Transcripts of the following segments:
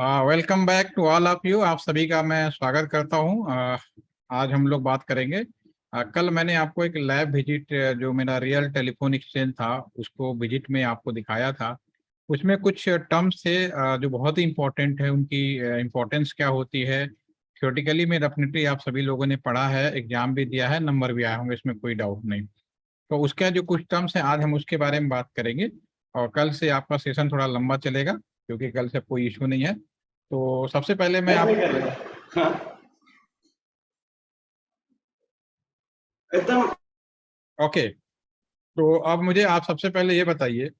Welcome back to all of you. आप सभी का मैं स्वागत करता हूं। आज हम लोग बात करेंगे। कल मैंने आपको एक लैब विजिट, जो मेरा रियल टेलीफोन एक्सचेंज था, उसको विजिट में आपको दिखाया था। उसमें कुछ टर्म्स थे जो बहुत ही इंपॉर्टेंट है। उनकी इम्पोर्टेंस क्या होती है, थियोरेटिकली में डेफिनेटली आप सभी लोगों ने पढ़ा है, एग्जाम भी दिया है, नंबर भी आए होंगे, इसमें कोई डाउट नहीं। तो उसका जो कुछ टर्म्स हैं, आज हम उसके बारे में बात करेंगे। और कल से आपका सेशन थोड़ा लंबा चलेगा, क्योंकि कल से कोई इशू नहीं है। तो सबसे पहले मैं मैं आप नहीं कर रहा। हाँ, एकदम। ओके। तो अब मुझे आप सबसे पहले ये बताइए,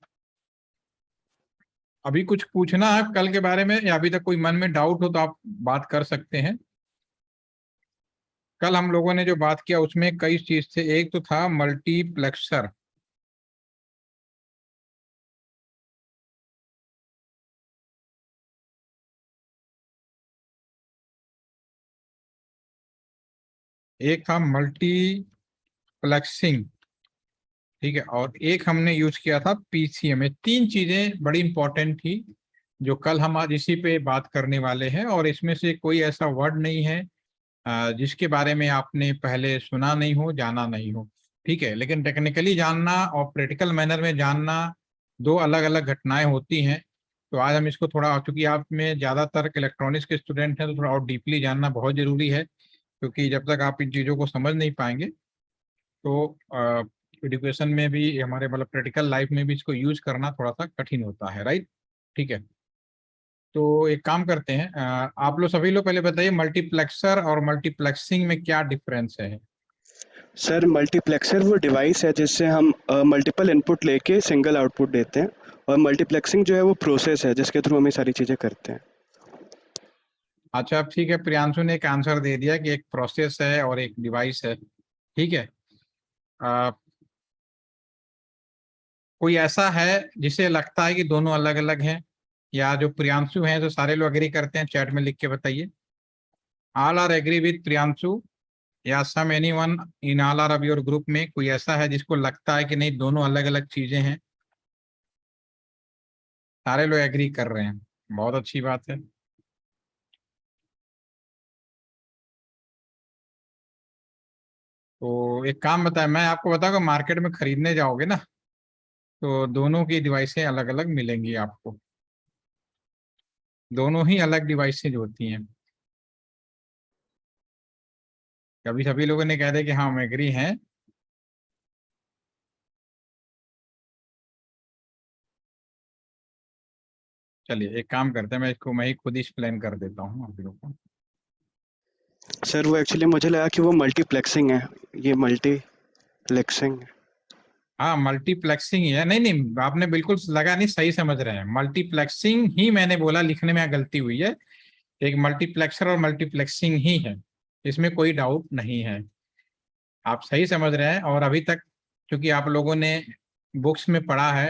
अभी कुछ पूछना है कल के बारे में, या अभी तक कोई मन में डाउट हो तो आप बात कर सकते हैं। कल हम लोगों ने जो बात किया उसमें कई चीज थे। एक तो था मल्टीप्लेक्सर। एक था मल्टीप्लेक्सिंग, ठीक है, और एक हमने यूज किया था पीसीएम। तीन चीजें बड़ी इंपॉर्टेंट थी जो कल हम आज इसी पे बात करने वाले हैं। और इसमें से कोई ऐसा वर्ड नहीं है जिसके बारे में आपने पहले सुना नहीं हो, जाना नहीं हो, ठीक है। लेकिन टेक्निकली जानना और प्रैक्टिकल मैनर में जानना दो अलग अलग घटनाएं होती हैं। तो आज हम इसको थोड़ा, चूंकि आप में ज़्यादातर इलेक्ट्रॉनिक्स के स्टूडेंट हैं, तो थोड़ा और डीपली जानना बहुत ज़रूरी है, क्योंकि जब तक आप इन चीज़ों को समझ नहीं पाएंगे तो एजुकेशन में भी, हमारे मतलब प्रैक्टिकल लाइफ में भी इसको यूज करना थोड़ा सा कठिन होता है, राइट। ठीक है। तो एक काम करते हैं, आप लोग सभी लोग पहले बताइए मल्टीप्लेक्सर और मल्टीप्लेक्सिंग में क्या डिफरेंस है। सर, मल्टीप्लेक्सर वो डिवाइस है जिससे हम मल्टीपल इनपुट लेके सिंगल आउटपुट देते हैं। और मल्टीप्लेक्सिंग जो है वो प्रोसेस है जिसके थ्रू हम ये सारी चीज़ें करते हैं। अच्छा, अब ठीक है, प्रियांशु ने एक आंसर दे दिया कि एक प्रोसेस है और एक डिवाइस है, ठीक है। आ, कोई ऐसा है जिसे लगता है कि दोनों अलग अलग हैं, या जो प्रियांशु हैं तो सारे लोग एग्री करते हैं, चैट में लिख के बताइए। All are agree with Priyanshu, या some anyone in all are of your group में कोई ऐसा है जिसको लगता है कि नहीं, दोनों अलग अलग चीजें हैं। सारे लोग एग्री कर रहे हैं, बहुत अच्छी बात है। तो एक काम बताएं, मैं आपको बताऊंगा, मार्केट में खरीदने जाओगे ना, तो दोनों की डिवाइसें अलग अलग मिलेंगी आपको। दोनों ही अलग डिवाइसेज होती हैं। कभी सभी लोगों ने कह दिया कि हाँ हम एग्री हैं। चलिए एक काम करते हैं, मैं इसको मैं ही खुद ही एक्सप्लेन कर देता हूँ आप लोगों को। सर, वो एक्चुअली मुझे लगा कि वो मल्टीप्लेक्सिंग है। ये मल्टीप्लेक्सिंग। हाँ, मल्टीप्लेक्सिंग ही है। नहीं नहीं, आपने बिल्कुल लगा नहीं, सही समझ रहे हैं, मल्टीप्लेक्सिंग ही मैंने बोला, लिखने में गलती हुई है। एक मल्टीप्लेक्सर और मल्टीप्लेक्सिंग ही है, इसमें कोई डाउट नहीं है, आप सही समझ रहे हैं। और अभी तक क्योंकि आप लोगों ने बुक्स में पढ़ा है,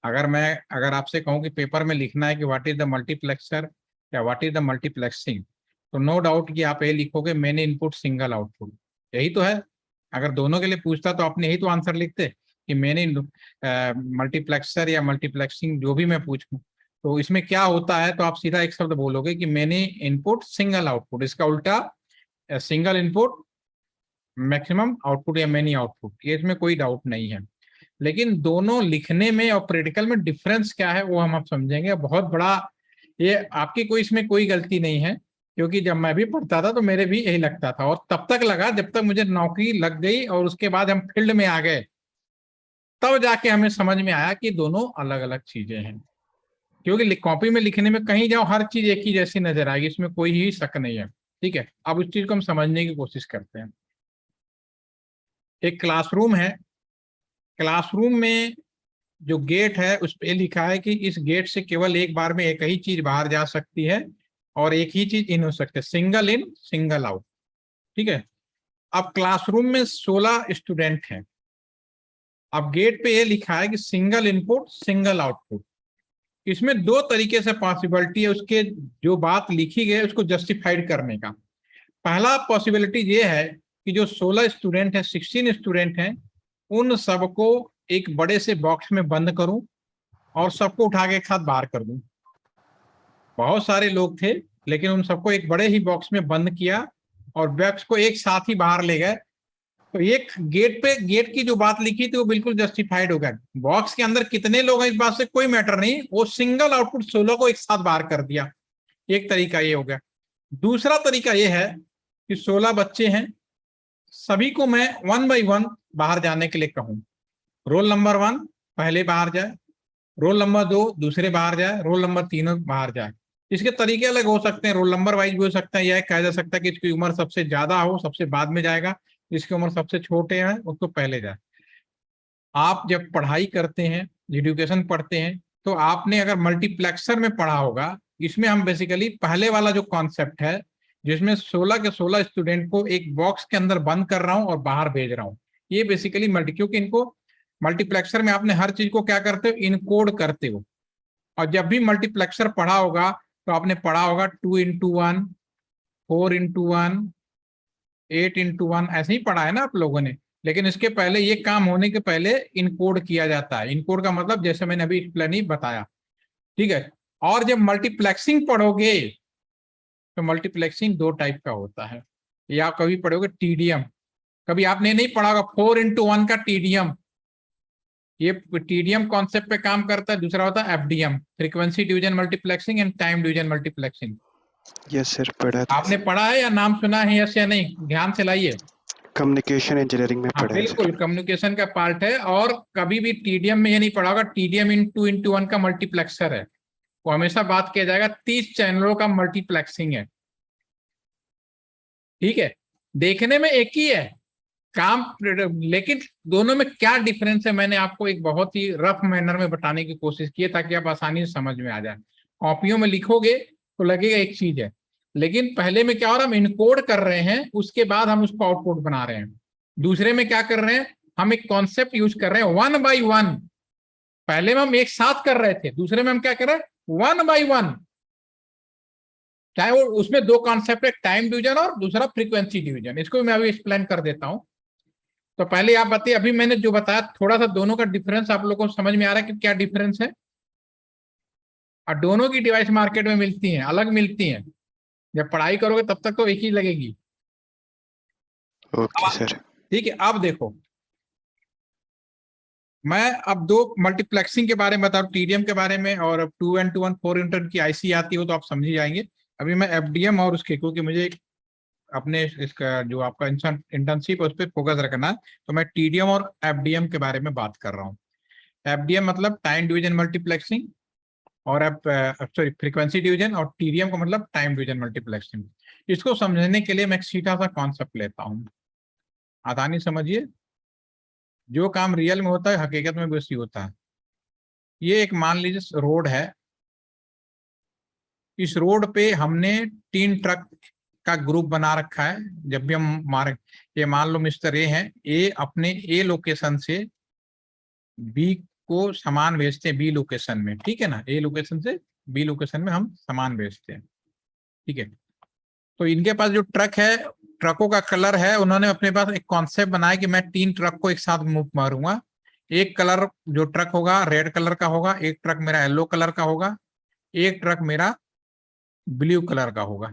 अगर आपसे कहूँ कि पेपर में लिखना है कि व्हाट इज द मल्टीप्लेक्सर या व्हाट इज द मल्टीप्लेक्सिंग, तो नो डाउट कि आप ये लिखोगे मेनी इनपुट सिंगल आउटपुट, यही तो है। अगर दोनों के लिए पूछता तो आपने यही तो आंसर लिखते कि मेनी मल्टीप्लेक्सर या मल्टीप्लेक्सिंग, जो भी मैं पूछूं। तो इसमें क्या होता है, तो आप सीधा एक शब्द बोलोगे कि मेनी इनपुट सिंगल आउटपुट। इसका उल्टा सिंगल इनपुट मैक्सिमम आउटपुट या मेनी आउटपुट, ये इसमें कोई डाउट नहीं है। लेकिन दोनों लिखने में और प्रैक्टिकल में डिफरेंस क्या है वो हम अब समझेंगे, बहुत बड़ा। ये आपकी कोई इसमें कोई गलती नहीं है, क्योंकि जब मैं भी पढ़ता था तो मेरे भी यही लगता था, और तब तक लगा जब तक मुझे नौकरी लग गई और उसके बाद हम फील्ड में आ गए, तब जाके हमें समझ में आया कि दोनों अलग अलग चीजें हैं। क्योंकि कॉपी में लिखने में कहीं जाओ हर चीज एक ही जैसी नजर आएगी, इसमें कोई ही शक नहीं है, ठीक है। अब उस चीज को हम समझने की कोशिश करते हैं। एक क्लासरूम है, क्लासरूम में जो गेट है उस पे लिखा है कि इस गेट से केवल एक बार में एक ही चीज बाहर जा सकती है और एक ही चीज इन हो सकती है, सिंगल इन सिंगल आउट, ठीक है। अब क्लासरूम में 16 स्टूडेंट हैं। अब गेट पे ये लिखा है कि सिंगल इनपुट सिंगल आउटपुट। इसमें दो तरीके से पॉसिबिलिटी है उसके, जो बात लिखी गई है उसको जस्टिफाइड करने का। पहला पॉसिबिलिटी ये है कि जो 16 स्टूडेंट हैं, 16 स्टूडेंट हैं, उन सबको एक बड़े से बॉक्स में बंद करूं और सबको उठा के एक साथ बाहर कर दूं। बहुत सारे लोग थे, लेकिन उन सबको एक बड़े ही बॉक्स में बंद किया और बॉक्स को एक साथ ही बाहर ले गए। तो एक गेट की जो बात लिखी थी वो बिल्कुल जस्टिफाइड हो गया। बॉक्स के अंदर कितने लोग हैं इस बात से कोई मैटर नहीं, वो सिंगल आउटपुट 16 को एक साथ बाहर कर दिया। एक तरीका ये हो गया। दूसरा तरीका ये है कि 16 बच्चे हैं, सभी को मैं 1 बाई 1 बाहर जाने के लिए कहूं। रोल नंबर 1 पहले बाहर जाए, रोल नंबर 2 दूसरे बाहर जाए, रोल नंबर 3 बाहर जाए। इसके तरीके अलग हो सकते हैं, रोल नंबर वाइज भी हो सकता है। यह कहा जा सकता है कि इसकी उम्र सबसे ज्यादा हो सबसे बाद में जाएगा, जिसकी उम्र सबसे छोटे हैं उसको पहले जाए। आप जब पढ़ाई करते हैं, एजुकेशन पढ़ते हैं, तो आपने अगर मल्टीप्लेक्सर में पढ़ा होगा, इसमें हम बेसिकली पहले वाला जो कॉन्सेप्ट है, जिसमें 16 के 16 स्टूडेंट को एक बॉक्स के अंदर बंद कर रहा हूं और बाहर भेज रहा हूं, ये बेसिकली क्योंकि इनको मल्टीप्लेक्सर में आपने हर चीज को क्या करते हो, इनकोड करते हो। और जब भी मल्टीप्लेक्सर पढ़ा होगा तो आपने पढ़ा होगा 2x1, 4x1, 8x1, ऐसे ही पढ़ा है ना आप लोगों ने। लेकिन इसके पहले ये काम होने के पहले इनकोड किया जाता है। इनकोड का मतलब जैसे मैंने अभी एक्सप्लेन ही बताया, ठीक है। और जब मल्टीप्लेक्सिंग पढ़ोगे तो मल्टीप्लेक्सिंग 2 टाइप का होता है। या कभी पढ़ोगे टीडीएम, कभी आपने नहीं पढ़ा होगा 4x1 का टीडीएम। ये टीडीएम कॉन्सेप्ट पे काम करता है। दूसरा होता है FDM, frequency division multiplexing and time division multiplexing. Yes sir, पढ़ा था। आपने पढ़ा है या नाम सुना है यस या नहीं, ध्यान से लाइए। कम्युनिकेशन इंजीनियरिंग में हाँ पढ़ा है सर। बिल्कुल, कम्युनिकेशन का पार्ट है। और कभी भी टीडीएम में ये नहीं पढ़ा होगा टीडीएम इन 2x1 का मल्टीप्लेक्सर है। वो हमेशा बात किया जाएगा 30 चैनलों का मल्टीप्लेक्सिंग है, ठीक है। देखने में एक ही है काम, लेकिन दोनों में क्या डिफरेंस है मैंने आपको एक बहुत ही रफ मैनर में बताने की कोशिश की है, ताकि आप आसानी से समझ में आ जाए। कॉपियों में लिखोगे तो लगेगा एक चीज है, लेकिन पहले में क्या हो रहा है, हम इनकोड कर रहे हैं, उसके बाद हम उसको आउटपुट बना रहे हैं। दूसरे में क्या कर रहे हैं, हम एक कॉन्सेप्ट यूज कर रहे हैं 1 बाई 1। पहले में हम एक साथ कर रहे थे, दूसरे में हम क्या कर रहे हैं 1 बाई 1। चाहे वो उसमें 2 कॉन्सेप्ट है, टाइम डिवीजन और दूसरा फ्रीक्वेंसी डिवीजन। इसको मैं अभी एक्सप्लेन कर देता हूं। तो पहले आप बताइए, अभी मैंने जो बताया थोड़ा सा दोनों का डिफरेंस आप लोगों को समझ में आ रहा है कि क्या डिफरेंस है। और दोनों की डिवाइस मार्केट में मिलती हैं, अलग मिलती हैं। जब पढ़ाई करोगे तब तक तो एक ही लगेगी। Okay sir. ठीक है, अब देखो, मैं अब 2 मल्टीप्लेक्सिंग के बारे में बता रहा हूं, टीडीएम के बारे में। और अब 2N2N 4N की आईसी आती हो तो आप समझ ही जाएंगे। अभी मैं एफडीएम और उसके, क्योंकि मुझे अपने इसका जो आपका इंटर्नशिप है उस पर फोकस रखना है, तो मैं टीडीएम और एफडीएम के बारे में बात कर रहा हूँ। एफडीएम मतलब टाइम डिवीजन मल्टीप्लेक्सिंग, और सॉरी फ्रीक्वेंसी डिवीजन। और टीडीएम का मतलब टाइम डिवीजन मल्टीप्लेक्सिंग। इसको समझने के लिए मैं एक सीधा सा कॉन्सेप्ट लेता हूँ, आसानी समझिए। जो काम रियल में होता है हकीकत में भी उसी होता है। ये एक मान लीजिए रोड है, इस रोड पे हमने 3 ट्रक का ग्रुप बना रखा है। जब भी हम मार्ग, ये मान लो मिस्टर ए है, ए अपने ए लोकेशन से बी को सामान भेजते हैं बी लोकेशन में, ठीक है ना। ए लोकेशन से बी लोकेशन में हम सामान भेजते हैं, ठीक है। तो इनके पास जो ट्रक है, ट्रकों का कलर है, उन्होंने अपने पास एक कॉन्सेप्ट बनाया कि मैं 3 ट्रक को एक साथ मूव मारूंगा। एक कलर जो ट्रक होगा रेड कलर का होगा, एक ट्रक मेरा येलो कलर का होगा, एक ट्रक मेरा ब्लू कलर का होगा।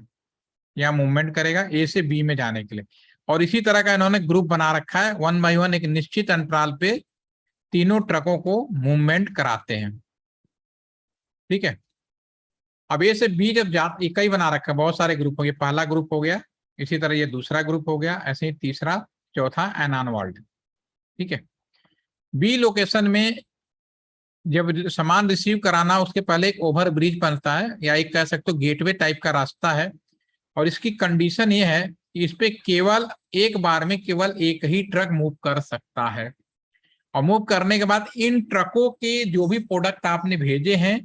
यहाँ मूवमेंट करेगा ए से बी में जाने के लिए। और इसी तरह का इन्होंने ग्रुप बना रखा है, 1 बाई 1 एक निश्चित अंतराल पे तीनों ट्रकों को मूवमेंट कराते हैं, ठीक है। अब ए से बी जब जा, एक ही बना रखा है, बहुत सारे ग्रुप हो गए, पहला ग्रुप हो गया, इसी तरह ये दूसरा ग्रुप हो गया, ऐसे ही तीसरा चौथा एंड ऑनवर्ड, ठीक है। बी लोकेशन में जब सामान रिसीव कराना, उसके पहले एक ओवर ब्रिज बनता है, या एक कह सकते हो गेटवे टाइप का रास्ता है। और इसकी कंडीशन ये है कि इस पे केवल एक बार में केवल एक ही ट्रक मूव कर सकता है। और मूव करने के बाद इन ट्रकों के जो भी प्रोडक्ट आपने भेजे हैं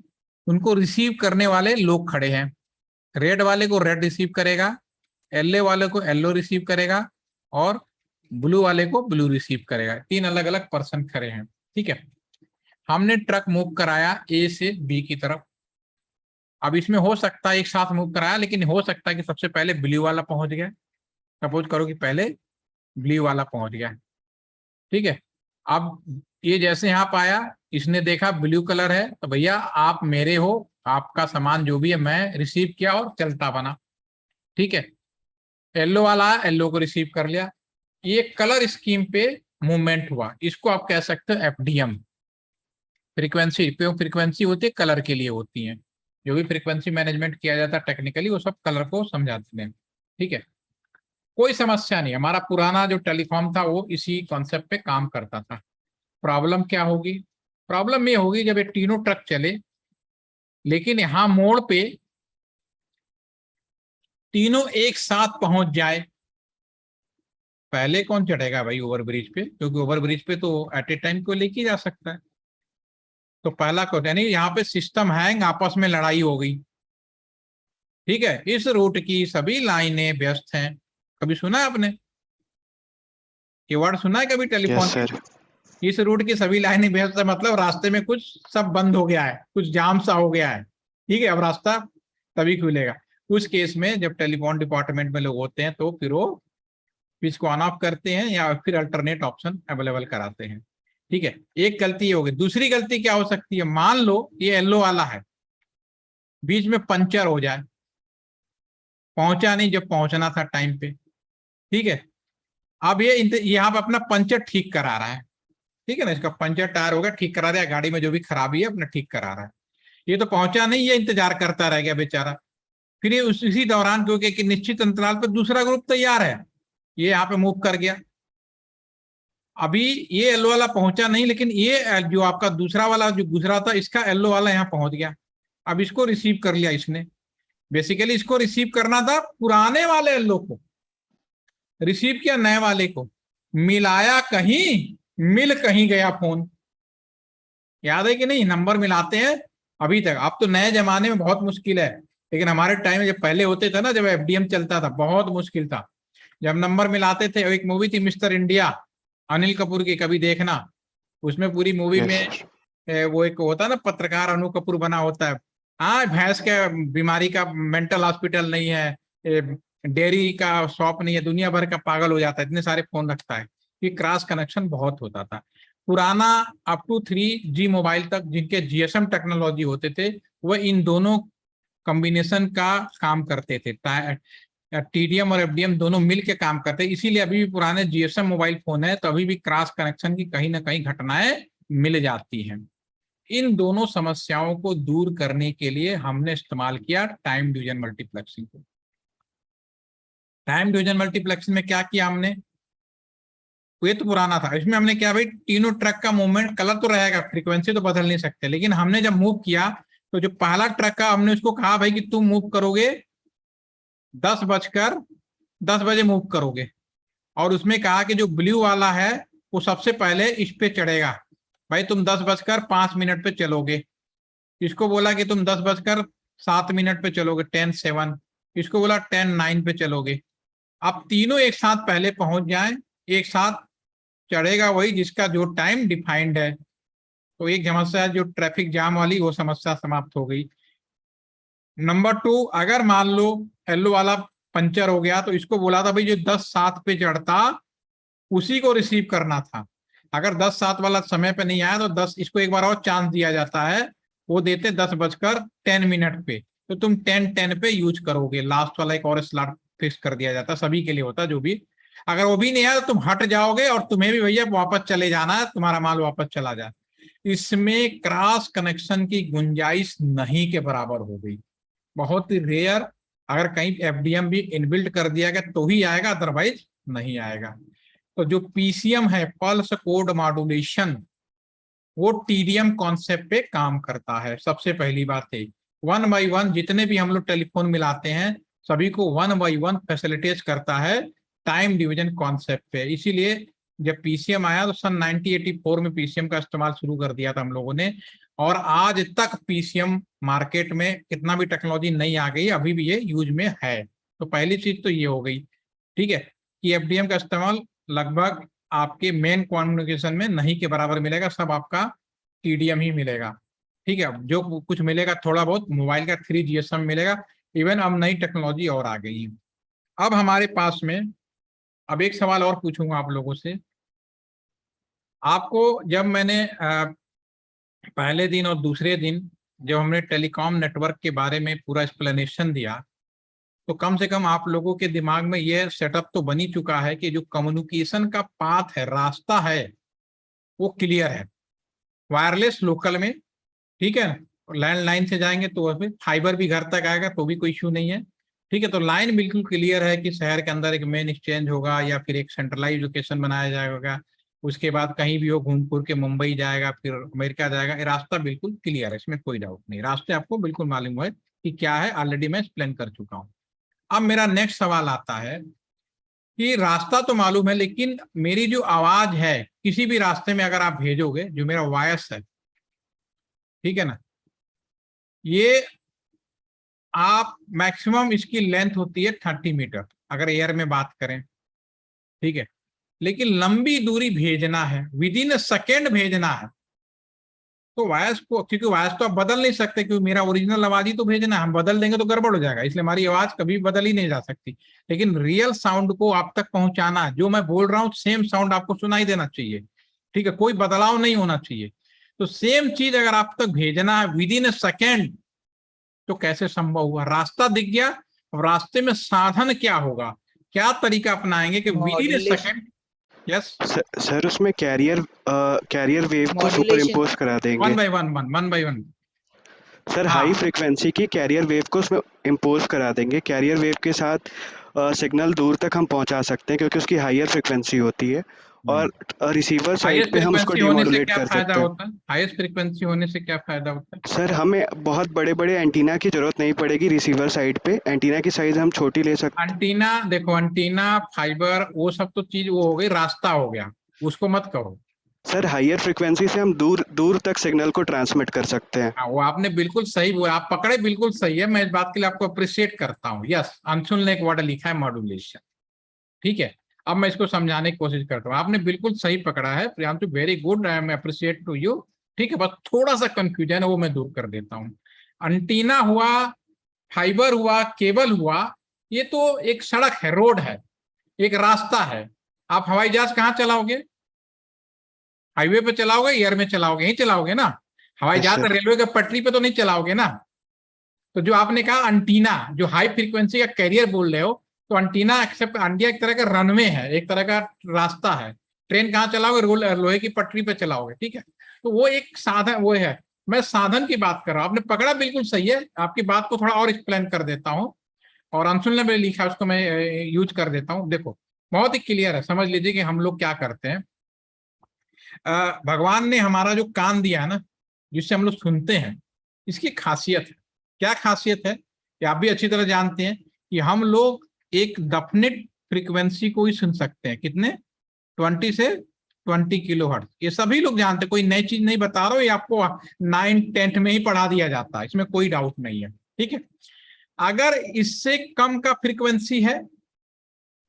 उनको रिसीव करने वाले लोग खड़े हैं। रेड वाले को रेड रिसीव करेगा, येलो वाले को येलो रिसीव करेगा, और ब्लू वाले को ब्लू रिसीव करेगा। 3 अलग अलग पर्सन खड़े हैं, ठीक है। हमने ट्रक मूव कराया ए से बी की तरफ। अब इसमें हो सकता है एक साथ मूव कराया, लेकिन हो सकता है कि सबसे पहले ब्लू वाला पहुंच गया। सपोज करो कि पहले ब्लू वाला पहुंच गया, ठीक है। अब ये जैसे यहाँ पाया, इसने देखा ब्लू कलर है, तो भैया आप मेरे हो, आपका सामान जो भी है मैं रिसीव किया और चलता बना, ठीक है। येलो वाला येलो को रिसीव कर लिया, ये कलर स्कीम पे मूवमेंट हुआ, इसको आप कह सकते हो एफडीएम। फ्रीक्वेंसी फ्रीक्वेंसी होती है कलर के लिए होती है, जो भी फ्रीक्वेंसी मैनेजमेंट किया जाता है टेक्निकली वो सब कलर को समझाते हैं, ठीक है। कोई समस्या नहीं, हमारा पुराना जो टेलीकॉम था वो इसी कॉन्सेप्ट पे काम करता था। प्रॉब्लम क्या होगी? प्रॉब्लम ये होगी जब ये तीनों ट्रक चले, लेकिन यहां मोड़ पे तीनों एक साथ पहुंच जाए, पहले कौन चढ़ेगा भाई ओवरब्रिज पे? क्योंकि ओवरब्रिज पे तो एट ए टाइम को लेके जा सकता है। तो पहला क्वेश्चन, यानी यहाँ पे सिस्टम हैंग, आपस में लड़ाई हो गई, ठीक है। इस रूट की सभी लाइनें व्यस्त हैं। कभी सुना है आपने ये वर्ड, सुना है कभी टेलीफोन? Yes sir. इस रूट की सभी लाइनें व्यस्त है मतलब रास्ते में कुछ सब बंद हो गया है, कुछ जाम सा हो गया है, ठीक है। अब रास्ता तभी खुलेगा। उस केस में जब टेलीफोन डिपार्टमेंट में लोग होते हैं तो फिर वो स्विच को ऑन ऑफ करते हैं या फिर अल्टरनेट ऑप्शन अवेलेबल कराते हैं, ठीक है। एक गलती ये होगी। दूसरी गलती क्या हो सकती है? मान लो ये येलो वाला है, बीच में पंचर हो जाए, पहुंचा नहीं जब पहुंचना था टाइम पे, ठीक है। अब ये यहाँ पे अपना पंचर ठीक करा रहा है, ठीक है ना, इसका पंचर टायर होगा, ठीक करा रहा है, गाड़ी में जो भी खराबी है अपना ठीक करा रहा है। ये तो पहुंचा नहीं, ये इंतजार करता रह गया बेचारा। फिर ये उसी दौरान क्योंकि एक निश्चित अंतराल पर दूसरा ग्रुप तैयार है, ये यहाँ पे मूव कर गया। अभी ये येलो वाला पहुंचा नहीं, लेकिन ये जो आपका दूसरा वाला जो गुजरा था इसका येलो वाला यहाँ पहुंच गया। अब इसको रिसीव कर लिया इसने। बेसिकली इसको रिसीव करना था पुराने वाले येलो को, रिसीव किया नए वाले को, मिलाया कहीं, मिल कहीं गया फोन। याद है कि नहीं? नंबर मिलाते हैं अभी तक। अब तो नए जमाने में बहुत मुश्किल है, लेकिन हमारे टाइम में जब पहले होते थे ना, जब एफडीएम चलता था, बहुत मुश्किल था जब नंबर मिलाते थे। एक मूवी थी मिस्टर इंडिया, अनिल कपूर की, कभी देखना। उसमें पूरी मूवी यस में सर। वो एक होता है ना पत्रकार, अनु कपूर बना होता है। हाँ, भैंस के बीमारी का मेंटल हॉस्पिटल नहीं है, डेयरी का शॉप नहीं है, दुनिया भर का पागल हो जाता है, इतने सारे फोन रखता है। ये क्रॉस कनेक्शन बहुत होता था पुराना। अप टू 3G मोबाइल तक जिनके जीएसएम टेक्नोलॉजी होते थे, वह इन दोनों कॉम्बिनेशन का काम करते थे। टीडीएम और एफडीएम दोनों मिल के काम करते हैं, इसीलिए अभी भी पुराने जीएसएम मोबाइल फोन है तो अभी भी क्रॉस कनेक्शन की कहीं ना कहीं घटनाएं मिल जाती हैं। इन दोनों समस्याओं को दूर करने के लिए हमने इस्तेमाल किया टाइम डिवीजन मल्टीप्लेक्सिंग को। टाइम डिवीजन मल्टीप्लेक्सिंग में क्या किया हमने? ये तो पुराना था, इसमें हमने क्या भाई, तीनों ट्रक का मूवमेंट, कलर तो रहेगा, फ्रीक्वेंसी तो बदल नहीं सकते, लेकिन हमने जब मूव किया तो जो पहला ट्रक का हमने उसको कहा भाई कि तुम मूव करोगे 10 बजे मूव करोगे, और उसमें कहा कि जो ब्लू वाला है वो सबसे पहले इस पे चढ़ेगा, भाई तुम 10:05 पे चलोगे। इसको बोला कि तुम 10:07 पे चलोगे, 10:07। इसको बोला 10:09 पे चलोगे। अब तीनों एक साथ पहले पहुंच जाएं, एक साथ चढ़ेगा वही जिसका जो टाइम डिफाइंड है। तो एक समस्या जो ट्रैफिक जाम वाली, वो समस्या समाप्त हो गई। नंबर 2, अगर मान लो येलो वाला पंचर हो गया तो इसको बोला था भाई जो 10:07 पे चढ़ता उसी को रिसीव करना था। अगर 10:07 वाला समय पे नहीं आया तो 10, इसको एक बार और चांस दिया जाता है, वो देते 10:10 पे, तो तुम 10:10 पे यूज करोगे। लास्ट वाला एक और स्लॉट फिक्स कर दिया जाता, सभी के लिए होता जो भी। अगर वो भी नहीं आया तो तुम हट जाओगे और तुम्हें भी भैया वापस चले जाना है, तुम्हारा माल वापस चला जाए। इसमें क्रॉस कनेक्शन की गुंजाइश नहीं के बराबर हो गई, बहुत ही रेयर। अगर कहीं एफडीएम भी इनबिल्ट कर दिया गया तो ही आएगा, अदरवाइज नहीं आएगा। तो जो पीसीएम है, पल्स कोड मॉड्यूलेशन, वो टीडीएम कॉन्सेप्ट पे काम करता है। सबसे पहली बात है 1 by 1 जितने भी हम लोग टेलीफोन मिलाते हैं सभी को 1 by 1 फैसिलिटेट करता है टाइम डिवीजन कॉन्सेप्ट पे। इसीलिए जब पीसीएम आया तो सन 1984 में पीसीएम का इस्तेमाल शुरू कर दिया था हम लोगों ने, और आज तक पीसीएम मार्केट में कितना भी टेक्नोलॉजी नई आ गई अभी भी ये यूज में है। तो पहली चीज तो ये हो गई, ठीक है, कि एफडीएम का इस्तेमाल लगभग आपके मेन कम्युनिकेशन में नहीं के बराबर मिलेगा, सब आपका टीडीएम ही मिलेगा, ठीक है। जो कुछ मिलेगा थोड़ा बहुत मोबाइल का 3GSM मिलेगा। इवन अब नई टेक्नोलॉजी और आ गई है। अब हमारे पास में, अब एक सवाल और पूछूंगा आप लोगों से। आपको जब मैंने पहले दिन और दूसरे दिन जब हमने टेलीकॉम नेटवर्क के बारे में पूरा एक्सप्लेनेशन दिया, तो कम से कम आप लोगों के दिमाग में यह सेटअप तो बन ही चुका है कि जो कम्युनिकेशन का पाथ है, रास्ता है, वो क्लियर है। वायरलेस लोकल में, ठीक है, लैंडलाइन से जाएंगे तो फिर फाइबर भी घर तक आएगा तो भी कोई इश्यू नहीं है, ठीक है। तो लाइन बिल्कुल क्लियर है कि शहर के अंदर एक मेन एक्सचेंज होगा या फिर एक सेंट्रलाइज लोकेशन बनाया जाएगा, उसके बाद कहीं भी हो घूम फिर के मुंबई जाएगा, फिर अमेरिका जाएगा, ये रास्ता बिल्कुल क्लियर है, इसमें कोई डाउट नहीं। रास्ते आपको बिल्कुल मालूम है कि क्या है, ऑलरेडी मैं एक्सप्लेन कर चुका हूँ। अब मेरा नेक्स्ट सवाल आता है कि रास्ता तो मालूम है, लेकिन मेरी जो आवाज है किसी भी रास्ते में अगर आप भेजोगे, जो मेरा वॉयस है, ठीक है ना, ये आप मैक्सिमम इसकी लेंथ होती है 30 मीटर अगर एयर में बात करें, ठीक है। लेकिन लंबी दूरी भेजना है, विद इन अ सेकेंड भेजना है, तो वॉयस को, क्योंकि वॉयस तो आप बदल नहीं सकते, क्योंकि मेरा ओरिजिनल आवाज ही तो भेजना है, हम बदल देंगे तो गड़बड़ हो जाएगा, इसलिए हमारी आवाज कभी बदल ही नहीं जा सकती। लेकिन रियल साउंड को आप तक पहुंचाना है, जो मैं बोल रहा हूँ सेम साउंड आपको सुनाई देना चाहिए, ठीक है, कोई बदलाव नहीं होना चाहिए। तो सेम चीज अगर आप तक भेजना है विद इन अ सेकेंड, तो कैसे संभव हुआ? रास्ता दिख गया, अब रास्ते में साधन क्या होगा, क्या तरीका अपनाएंगे कि with in A modulation. Second. Yes, sir उसमें कैरियर वेव को सुपर मॉड्यूलेशन। इम्पोज करा देंगे। One by one. Sir high हाँ, फ्रिक्वेंसी की कैरियर वेव को उसमें इम्पोज करा देंगे। कैरियर वेव के साथ सिग्नल दूर तक हम पहुंचा सकते हैं क्योंकि उसकी हायर फ्रिक्वेंसी होती है, और रिसीवर साइड हाईएस्ट पे हम उसको फ्रीक्वेंसी होने से डीमॉड्यूलेट क्या कर फायदा सकते हैं। होता है? हाईएस्ट फ्रीक्वेंसी होने से क्या फायदा होता है? सर हमें बहुत बड़े बड़े एंटीना की जरूरत नहीं पड़ेगी रिसीवर साइड पे, एंटीना की साइज हम छोटी ले सकते। एंटीना, देखो एंटीना, फाइबर, वो सब तो चीज वो हो गई, रास्ता हो गया, उसको मत करो। सर हायर फ्रिक्वेंसी से हम दूर दूर तक सिग्नल को ट्रांसमिट कर सकते हैं। हाँ, वो आपने बिल्कुल सही बोला, आप पकड़े बिल्कुल सही है, मैं इस बात के लिए आपको अप्रिशिएट करता हूँ। यस, अंशुल ने एक वर्ड लिखा है मॉड्यूलेशन, ठीक है। अब मैं इसको समझाने की कोशिश करता हूँ, आपने बिल्कुल सही पकड़ा है Priyanshu, very good, I am appreciate to you, ठीक है। बस थोड़ा सा कंफ्यूजन है वो मैं दूर कर देता हूँ। एंटीना हुआ, फाइबर हुआ, केबल हुआ, ये तो एक सड़क है, रोड है, एक रास्ता है। आप हवाई जहाज कहाँ चलाओगे? हाईवे पे चलाओगे, एयर में चलाओगे? यहीं चलाओगे ना। हवाई यस जहाज सर। रेलवे के पटरी पे तो नहीं चलाओगे ना। तो जो आपने कहा अंटीना, जो हाई फ्रीक्वेंसी का कैरियर बोल रहे हो, तो अंटीना एक्सेप्ट अंडिया एक तरह का रनवे है, एक तरह का रास्ता है। ट्रेन कहाँ चलाओगे? लोहे की पटरी पे चलाओगे, ठीक है। तो वो एक साधन वो है, मैं साधन की बात कर रहा हूँ। आपने पकड़ा बिल्कुल सही है, आपकी बात को थोड़ा और एक्सप्लेन कर देता हूँ, और अंशुल ने मेरे लिखा उसको मैं यूज कर देता हूँ। देखो बहुत ही क्लियर है, समझ लीजिए कि हम लोग क्या करते हैं। भगवान ने हमारा जो कान दिया है ना, जिससे हम लोग सुनते हैं, इसकी खासियत है। क्या खासियत है कि आप भी अच्छी तरह जानते हैं कि हम लोग एक डेफिनेट फ्रीक्वेंसी को ही सुन सकते हैं। कितने? 20 से 20 किलोहर्ट्ज, ये सभी लोग जानते हैं, कोई नई चीज नहीं बता रहा हूं, ये आपको 9th 10th में ही पढ़ा दिया जाता है, इसमें कोई डाउट नहीं है, ठीक है। अगर इससे कम का फ्रीक्वेंसी है